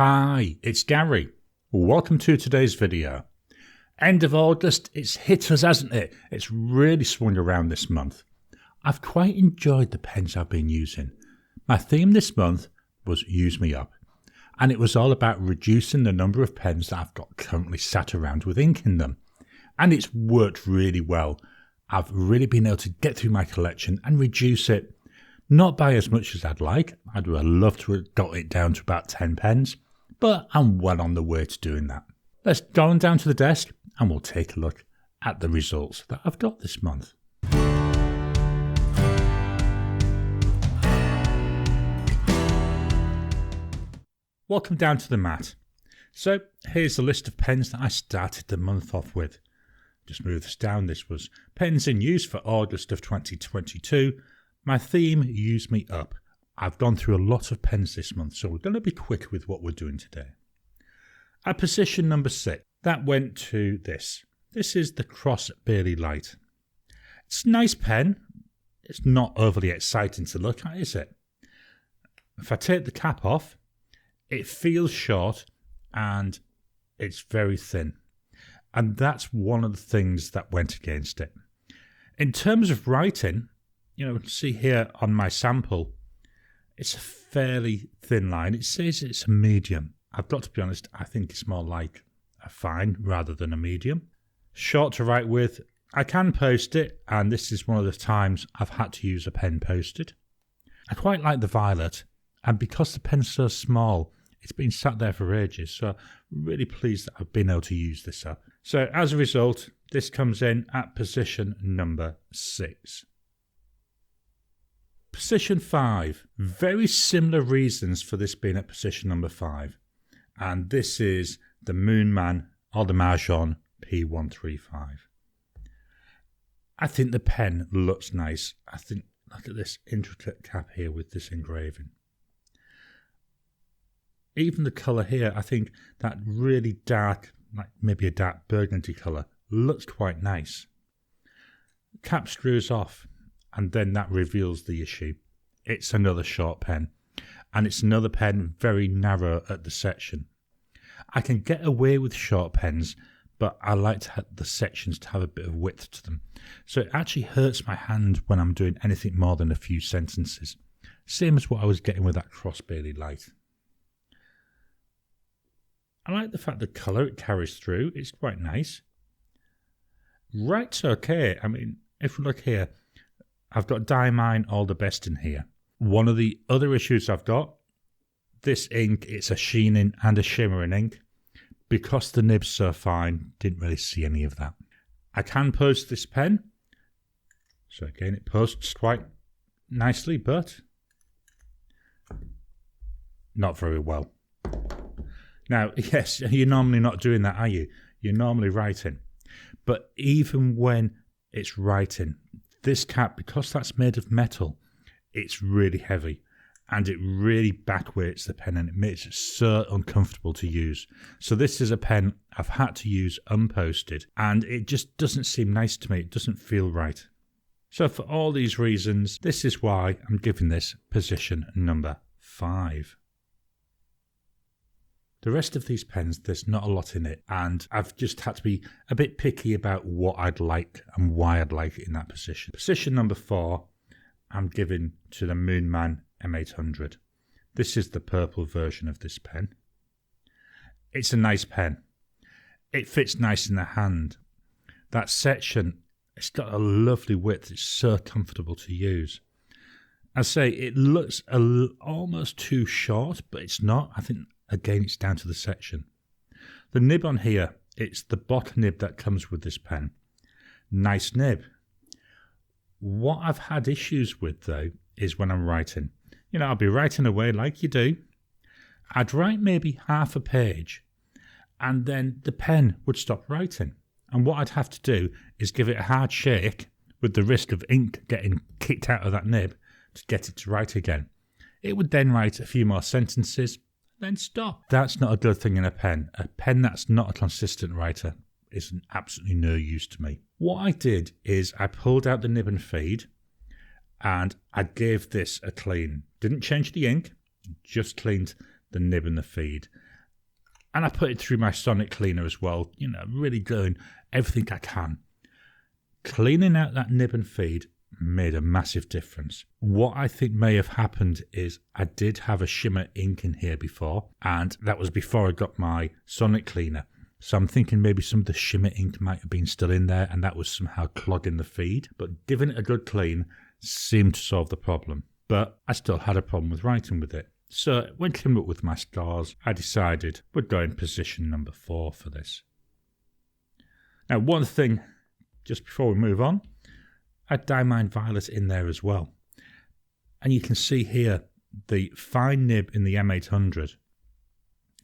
Hi, it's Gary. Welcome to today's video. End of August, it's hit us, hasn't it? It's really swung around this month. I've quite enjoyed the pens I've been using. My theme this month was Use Me Up, and it was all about reducing the number of pens that I've got currently sat around with ink in them. And it's worked really well. I've really been able to get through my collection and reduce it. Not by as much as I'd like. I'd love to have got it down to about 10 pens, but I'm well on the way to doing that. Let's go on down to the desk and we'll take a look at the results that I've got this month. Welcome down to the mat. So here's the list of pens that I started the month off with. Just move this down. This was pens in use for August of 2022. My theme, Use Me Up. I've gone through a lot of pens this month, so we're going to be quick with what we're doing today. At position number 6, that went to this. This is the Cross Bailey Light. It's a nice pen. It's not overly exciting to look at, is it? If I take the cap off, it feels short and it's very thin. And that's one of the things that went against it. In terms of writing, see here on my sample, it's a fairly thin line. It says it's a medium. I've got to be honest, I think it's more like a fine rather than a medium. Short to write with. I can post it, and this is one of the times I've had to use a pen posted. I quite like the violet, and because the pen's so small, it's been sat there for ages, so I'm really pleased that I've been able to use this up. So as a result, this comes in at position number 6. Position 5. Very similar reasons for this being at position number 5. And this is the Moonman or the MaJohn P135. I think the pen looks nice. Look at this intricate cap here with this engraving. Even the colour here, I think that really dark, like maybe a dark burgundy colour, looks quite nice. Cap screws off, and then that reveals the issue. It's another short pen, and it's another pen very narrow at the section. I can get away with short pens, but I like to have the sections to have a bit of width to them. So it actually hurts my hand when I'm doing anything more than a few sentences. Same as what I was getting with that Cross Bailey Light. I like the fact the colour it carries through. It's quite nice. Writes okay. I mean, if we look here, I've got Diamine All the Best in here. One of the other issues I've got, this ink, it's a sheening and a shimmering ink. Because the nib's so fine, didn't really see any of that. I can post this pen. So again, it posts quite nicely, but not very well. Now, yes, you're normally not doing that, are you? You're normally writing. But even when it's writing, this cap, because that's made of metal, it's really heavy. And it really backweights the pen and it makes it so uncomfortable to use. So this is a pen I've had to use unposted and it just doesn't seem nice to me. It doesn't feel right. So for all these reasons, this is why I'm giving this position number 5. The rest of these pens, there's not a lot in it, and I've just had to be a bit picky about what I'd like and why I'd like it in that position. Position number 4, I'm giving to the Moonman M800. This is the purple version of this pen. It's a nice pen. It fits nice in the hand. That section, it's got a lovely width. It's so comfortable to use. I say it looks almost too short, but it's not. I think again, it's down to the section. The nib on here, it's the bottom nib that comes with this pen. Nice nib. What I've had issues with, though, is when I'm writing. I'll be writing away like you do. I'd write maybe half a page, and then the pen would stop writing. And what I'd have to do is give it a hard shake with the risk of ink getting kicked out of that nib to get it to write again. It would then write a few more sentences, then stop. That's not a good thing in a pen. A pen that's not a consistent writer is absolutely no use to me. What I did is I pulled out the nib and feed and I gave this a clean. Didn't change the ink, just cleaned the nib and the feed. And I put it through my sonic cleaner as well, really doing everything I can. Cleaning out that nib and feed made a massive difference. What I think may have happened is I did have a shimmer ink in here before, and that was before I got my sonic cleaner. So I'm thinking maybe some of the shimmer ink might have been still in there and that was somehow clogging the feed. But giving it a good clean seemed to solve the problem. But I still had a problem with writing with it. So when I came up with my stars, I decided we'd go in position number 4 for this. Now, one thing, just before we move on, I had Diamine Violet in there as well. And you can see here, the fine nib in the M800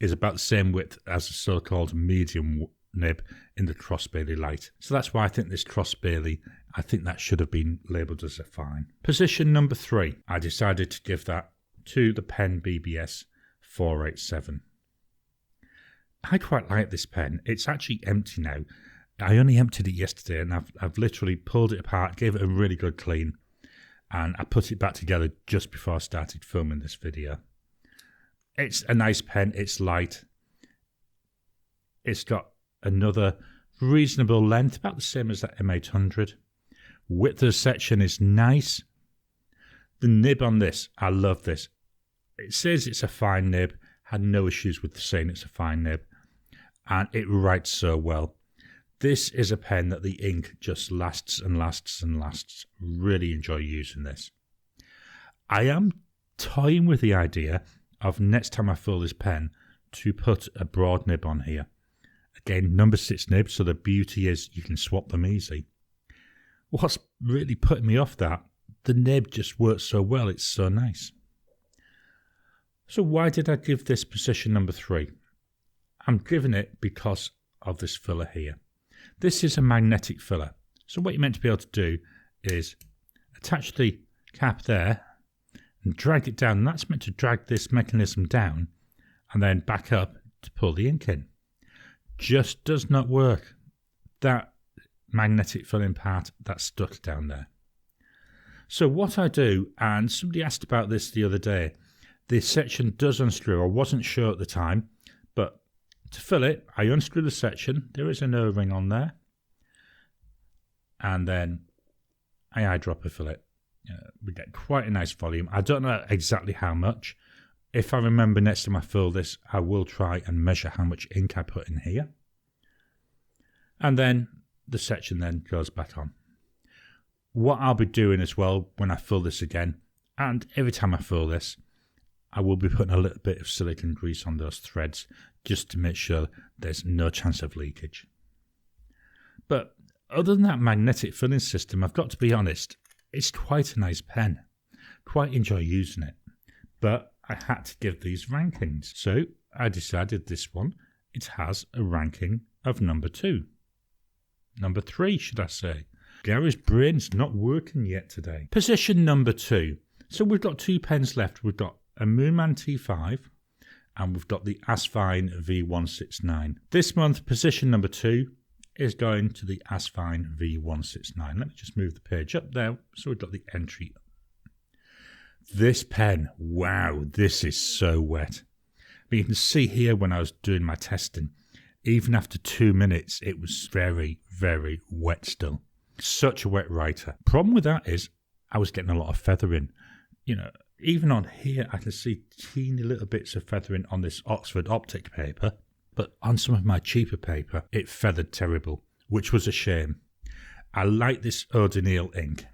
is about the same width as the so-called medium nib in the Cross Bailey Light. So that's why I think this Cross Bailey, I think that should have been labelled as a fine. Position number 3, I decided to give that to the PenBBS 487. I quite like this pen. It's actually empty now. I only emptied it yesterday and I've literally pulled it apart, gave it a really good clean, and I put it back together just before I started filming this video. It's a nice pen, it's light. It's got another reasonable length, about the same as that M800. Width of the section is nice. The nib on this, I love this. It says it's a fine nib, had no issues with saying it's a fine nib, and it writes so well. This is a pen that the ink just lasts and lasts and lasts. Really enjoy using this. I am toying with the idea of next time I fill this pen to put a broad nib on here. Again, number 6 nib, so the beauty is you can swap them easy. What's really putting me off that, the nib just works so well, it's so nice. So why did I give this position number 3? I'm giving it because of this filler here. This is a magnetic filler. So what you're meant to be able to do is attach the cap there and drag it down. And that's meant to drag this mechanism down and then back up to pull the ink in. Just does not work. That magnetic filling part, that's stuck down there. So what I do, and somebody asked about this the other day, this section does unscrew. I wasn't sure at the time, but to fill it, I unscrew the section. There is an O-ring on there. And then I eyedropper fill it. We get quite a nice volume. I don't know exactly how much. If I remember next time I fill this, I will try and measure how much ink I put in here. And then the section then goes back on. What I'll be doing as well when I fill this again, and every time I fill this, I will be putting a little bit of silicone grease on those threads just to make sure there's no chance of leakage. But other than that magnetic filling system, I've got to be honest, it's quite a nice pen. Quite enjoy using it. But I had to give these rankings. So I decided this one, it has a ranking of number 2. Number 3, should I say. Gary's brain's not working yet today. Position number 2. So we've got 2 pens left. We've got a Moonman T5 and we've got the Asvine V169. This month, position number 2 is going to the Asvine V169. Let me just move the page up there so we've got the entry. This pen, wow, this is so wet. But you can see here when I was doing my testing, even after 2 minutes, it was very, very wet still. Such a wet writer. Problem with that is I was getting a lot of feathering. Even on here, I can see teeny little bits of feathering on this Oxford Optic paper, but on some of my cheaper paper, it feathered terrible, which was a shame. I like this Eau de Nil ink.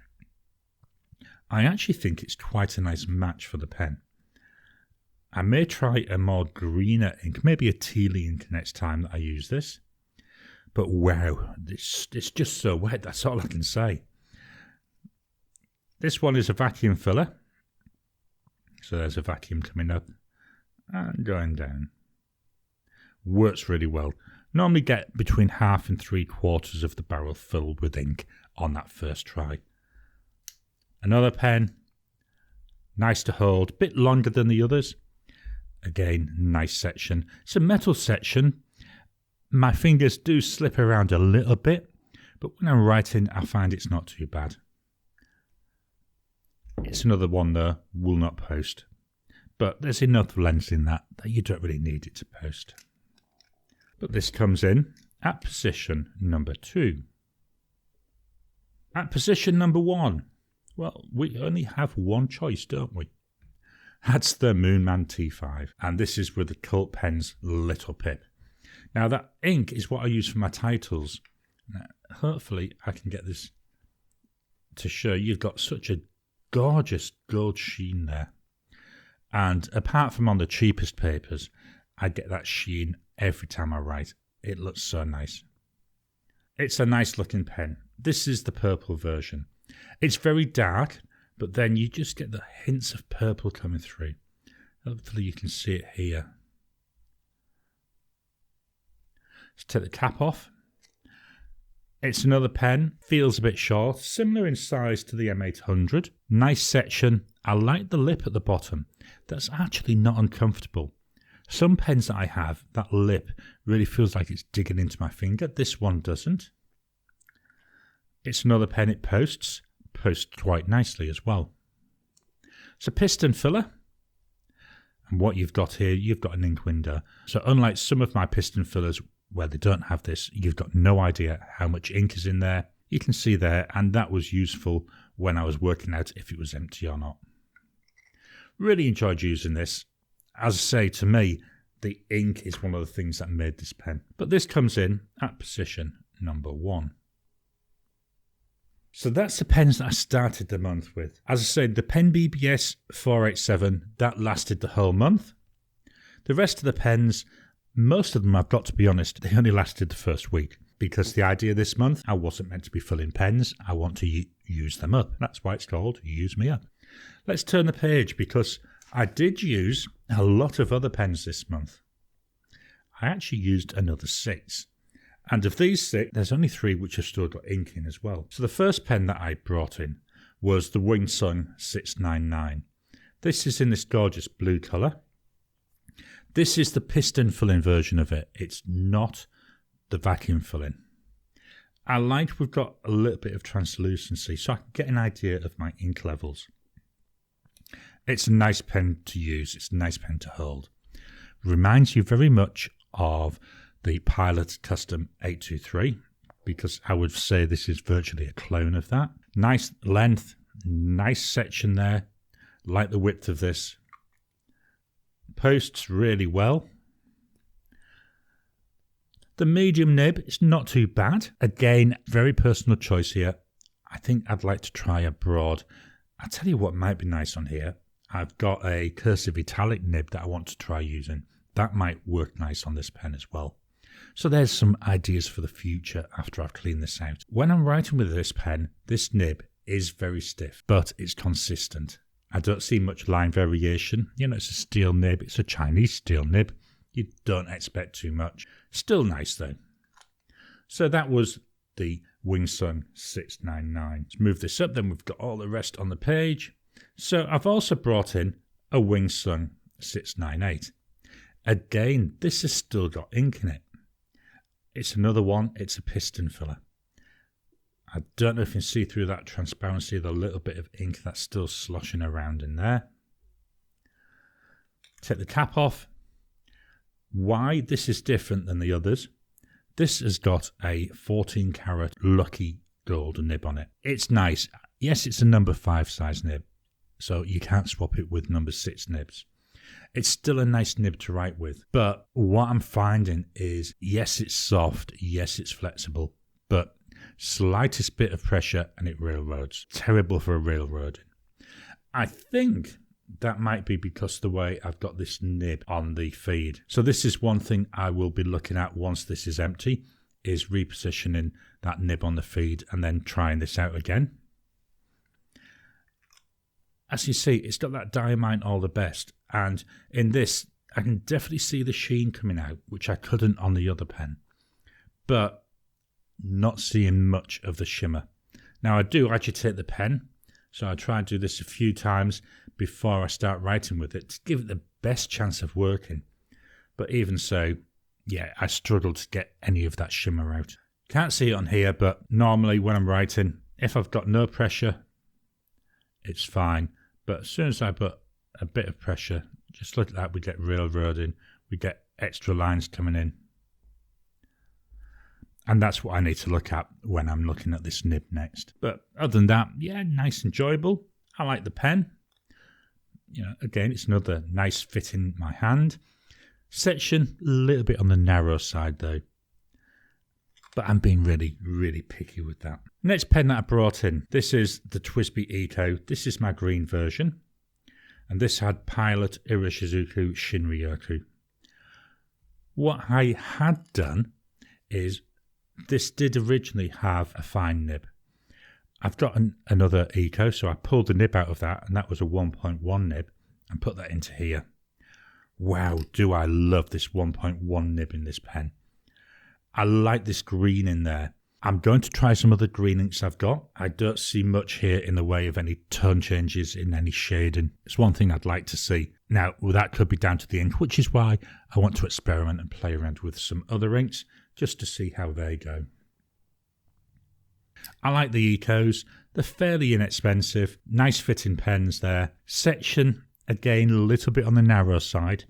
I actually think it's quite a nice match for the pen. I may try a more greener ink, maybe a tealy ink next time that I use this. But wow, it's just so wet, that's all I can say. This one is a vacuum filler. So there's a vacuum coming up and going down. Works really well. Normally get between 1/2 and 3/4 of the barrel filled with ink on that first try. Another pen, nice to hold, bit longer than the others. Again, nice section. It's a metal section. My fingers do slip around a little bit, but when I'm writing, I find it's not too bad. It's another one though, will not post. But there's enough length in that you don't really need it to post. But this comes in at position number 2. At position number 1, well, we only have one choice, don't we? That's the Moonman T5, and this is with the Cult Pen's Little Pip. Now that ink is what I use for my titles. Now, hopefully I can get this to show you've got such a gorgeous gold sheen there. And apart from on the cheapest papers, I get that sheen every time I write. It looks so nice. It's a nice looking pen. This is the purple version. It's very dark, but then you just get the hints of purple coming through. Hopefully you can see it here. Let's take the cap off. It's another pen, feels a bit short, similar in size to the M800. Nice section. I like the lip at the bottom. That's actually not uncomfortable. Some pens that I have, that lip really feels like it's digging into my finger. This one doesn't. It's another pen, it posts quite nicely as well. It's a piston filler. And what you've got here, you've got an ink window. So unlike some of my piston fillers where they don't have this, you've got no idea how much ink is in there. You can see there, and that was useful when I was working out if it was empty or not. Really enjoyed using this. As I say, to me, the ink is one of the things that made this pen. But this comes in at position number 1. So that's the pens that I started the month with. As I said, the PenBBS 487, that lasted the whole month. The rest of the pens, most of them, I've got to be honest, they only lasted the first week. Because the idea this month, I wasn't meant to be filling pens. I want to use them up. That's why it's called Use Me Up. Let's turn the page because I did use a lot of other pens this month. I actually used another 6. And of these 6, there's only 3 which have still got ink in as well. So the first pen that I brought in was the Wing Sun 699. This is in this gorgeous blue colour. This is the piston filling version of it. It's not the vacuum filling. I like we've got a little bit of translucency so I can get an idea of my ink levels. It's a nice pen to use. It's a nice pen to hold. Reminds you very much of the Pilot Custom 823 because I would say this is virtually a clone of that. Nice length, nice section there. Like the width of this. Posts really well. The medium nib is not too bad. Again, very personal choice here. I think I'd like to try a broad. I'll tell you what might be nice on here. I've got a cursive italic nib that I want to try using. That might work nice on this pen as well. So there's some ideas for the future after I've cleaned this out. When I'm writing with this pen, this nib is very stiff, but it's consistent. I don't see much line variation. You know, it's a steel nib. It's a Chinese steel nib. You don't expect too much. Still nice though. So that was the Wing Sun 699. Let's move this up, then we've got all the rest on the page. So I've also brought in a Wing Sun 698. Again, this has still got ink in it. It's another one, it's a piston filler. I don't know if you can see through that transparency, the little bit of ink that's still sloshing around in there. Take the cap off. Why this is different than the others, this has got a 14 karat lucky gold nib on it. It's nice. Yes, it's a number 5 size nib, so you can't swap it with number 6 nibs. It's still a nice nib to write with, but what I'm finding is, yes, it's soft, yes, it's flexible, but slightest bit of pressure and it railroads. Terrible for a railroading. I think that might be because of the way I've got this nib on the feed. So this is one thing I will be looking at once this is empty, is repositioning that nib on the feed and then trying this out again. As you see, it's got that Diamine All the Best, and in this I can definitely see the sheen coming out, which I couldn't on the other pen, but not seeing much of the shimmer. Now I do agitate the pen, so I try and do this a few times before I start writing with it to give it the best chance of working. But even so, yeah, I struggle to get any of that shimmer out. Can't see it on here, but normally when I'm writing, if I've got no pressure, it's fine. But as soon as I put a bit of pressure, just look at that, we get railroading, we get extra lines coming in. And that's what I need to look at when I'm looking at this nib next. But other than that, yeah, nice, enjoyable. I like the pen. Again, it's another nice fit in my hand. Section, a little bit on the narrow side though. But I'm being really, really picky with that. Next pen that I brought in, this is the TWSBI Eco. This is my green version. And this had Pilot, Iroshizuku, Shin, Ryoku. What I had done is, this did originally have a fine nib. I've got another Eco, so I pulled the nib out of that, and that was a 1.1 nib, and put that into here. Wow, do I love this 1.1 nib in this pen. I like this green in there. I'm going to try some other green inks I've got. I don't see much here in the way of any tone changes in any shading. It's one thing I'd like to see. Now, well, that could be down to the ink, which is why I want to experiment and play around with some other inks just to see how they go. I like the Ecos. They're fairly inexpensive. Nice fitting pens there. Section, again, a little bit on the narrow side.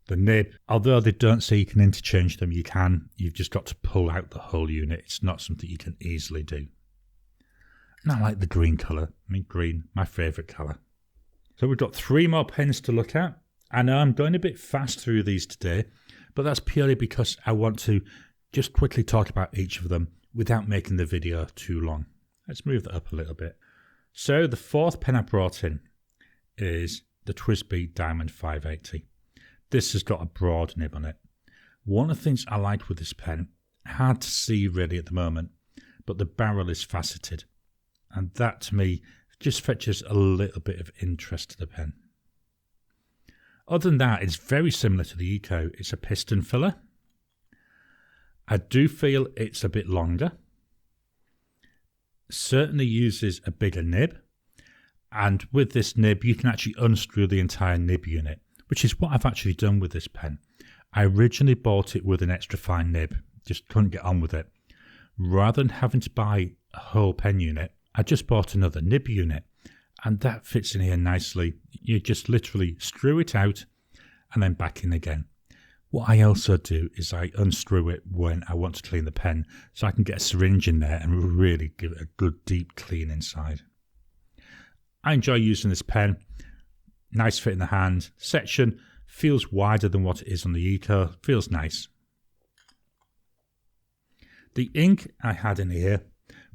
The nib, although they don't say you can interchange them, you can. You've just got to pull out the whole unit. It's not something you can easily do. And I like the green colour. I mean, green, my favourite colour. So we've got 3 more pens to look at. I know I'm going a bit fast through these today, but that's purely because I want to just quickly talk about each of them without making the video too long. Let's move that up a little bit. So the 4th pen I brought in is the TWSBI Diamond 580. This has got a broad nib on it. One of the things I like with this pen, hard to see really at the moment, but the barrel is faceted. And that to me just fetches a little bit of interest to the pen. Other than that, it's very similar to the Eco. It's a piston filler. I do feel it's a bit longer. Certainly uses a bigger nib. And with this nib, you can actually unscrew the entire nib unit, which is what I've actually done with this pen. I originally bought it with an extra fine nib, just couldn't get on with it. Rather than having to buy a whole pen unit, I just bought another nib unit, and that fits in here nicely. You just literally screw it out and then back in again. What I also do is I unscrew it when I want to clean the pen, so I can get a syringe in there and really give it a good deep clean inside. I enjoy using this pen. Nice fit in the hand. Section feels wider than what it is on the Eco. Feels nice. The ink I had in here,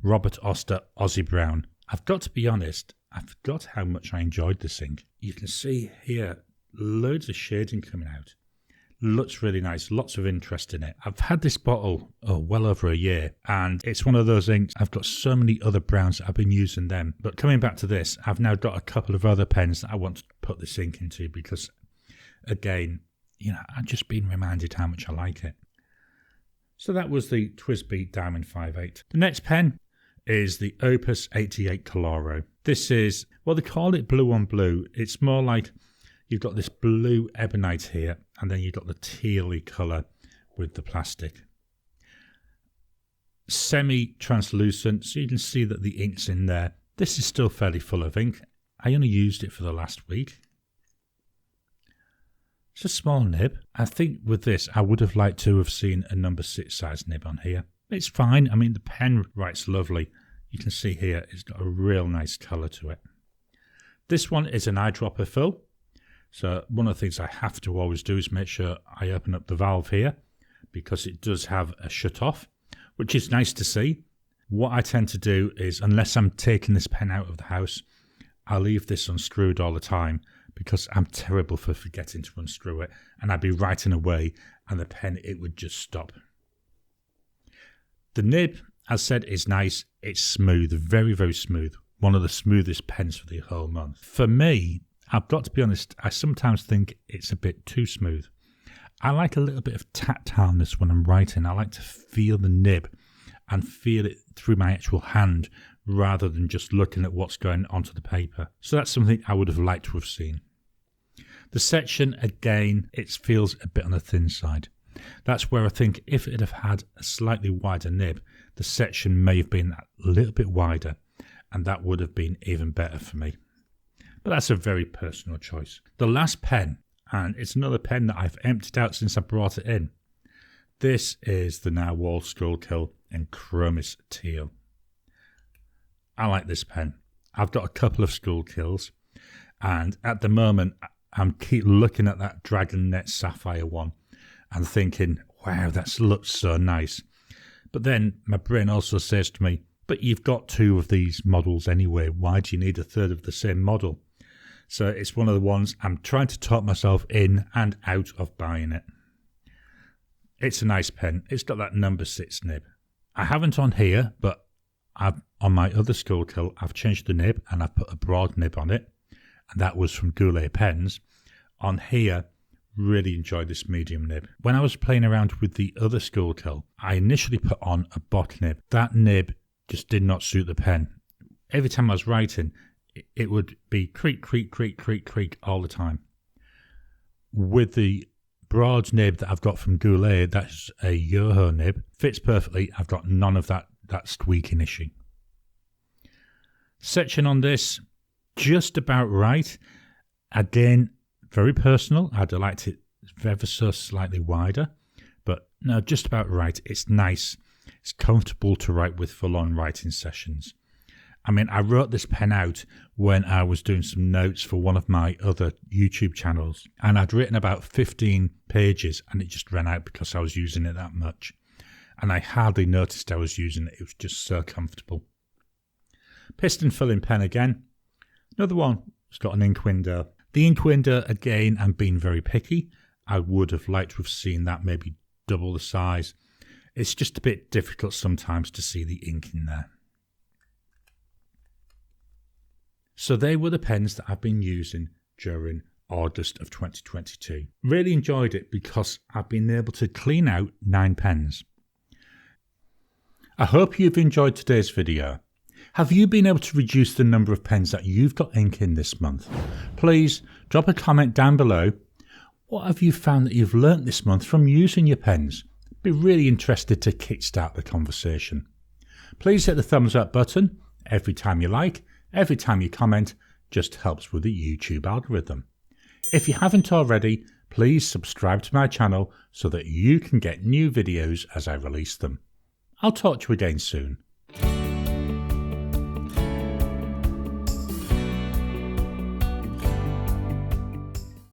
Robert Oster Aussie Brown. I've got to be honest, I forgot how much I enjoyed this ink. You can see here loads of shading coming out. Looks really nice, lots of interest in it. I've had this bottle well over a year, and it's one of those inks. I've got so many other browns that I've been using them, but coming back to this, I've now got a couple of other pens that I want to put this ink into because, again, I've just been reminded how much I like it. So that was the TWSBI Diamond 5.8. The next pen is the Opus 88 Koloro. This is, well, they call it blue on blue. It's more like you've got this blue ebonite here, and then you've got the tealy colour with the plastic. Semi-translucent, so you can see that the ink's in there. This is still fairly full of ink. I only used it for the last week. It's a small nib. I think with this, I would have liked to have seen a number 6 size nib on here. It's fine. I mean, the pen writes lovely. You can see here, it's got a real nice colour to it. This one is an eyedropper fill. So one of the things I have to always do is make sure I open up the valve here, because it does have a shut off, which is nice to see. What I tend to do is, unless I'm taking this pen out of the house, I leave this unscrewed all the time, because I'm terrible for forgetting to unscrew it, and I'd be writing away and the pen, it would just stop. The nib, as said, is nice. It's smooth, very, very smooth. One of the smoothest pens for the whole month. For me, I've got to be honest, I sometimes think it's a bit too smooth. I like a little bit of tactileness when I'm writing. I like to feel the nib and feel it through my actual hand rather than just looking at what's going onto the paper. So that's something I would have liked to have seen. The section, again, it feels a bit on the thin side. That's where I think if it had had a slightly wider nib, the section may have been a little bit wider, and that would have been even better for me. But that's a very personal choice. The last pen, and it's another pen that I've emptied out since I brought it in. This is the Narwhal Schuylkill in Chromis Teal. I like this pen. I've got a couple of Schuylkills, and at the moment I'm keep looking at that Dragonnet Sapphire one and thinking, wow, that looks so nice. But then my brain also says to me, but you've got two of these models anyway, why do you need a third of the same model? So it's one of the ones I'm trying to talk myself in and out of buying it. It's a nice pen. It's got that number 6 nib. I haven't on here, but on my other Schuylkill, I've changed the nib and I've put a broad nib on it. And that was from Goulet Pens. On here, really enjoyed this medium nib. When I was playing around with the other Schuylkill, I initially put on a bot nib. That nib just did not suit the pen. Every time I was writing, it would be creak, creak, creak, creak, creak all the time. With the broad nib that I've got from Goulet, that's a Yoho nib, fits perfectly. I've got none of that squeaking issue. Section on this, just about right. Again, very personal. I'd have liked it ever so slightly wider, but no, just about right. It's nice. It's comfortable to write with full-on writing sessions. I mean, I wrote this pen out when I was doing some notes for one of my other YouTube channels, and I'd written about 15 pages and it just ran out because I was using it that much. And I hardly noticed I was using it. It was just so comfortable. Piston filling pen again. Another one. It's got an ink window. The ink window, again, I'm being very picky. I would have liked to have seen that maybe double the size. It's just a bit difficult sometimes to see the ink in there. So they were the pens that I've been using during August of 2022. Really enjoyed it because I've been able to clean out 9 pens. I hope you've enjoyed today's video. Have you been able to reduce the number of pens that you've got ink in this month? Please drop a comment down below. What have you found that you've learnt this month from using your pens? Be really interested to kickstart the conversation. Please hit the thumbs up button. Every time you like, every time you comment, just helps with the YouTube algorithm. If you haven't already, please subscribe to my channel so that you can get new videos as I release them. I'll talk to you again soon.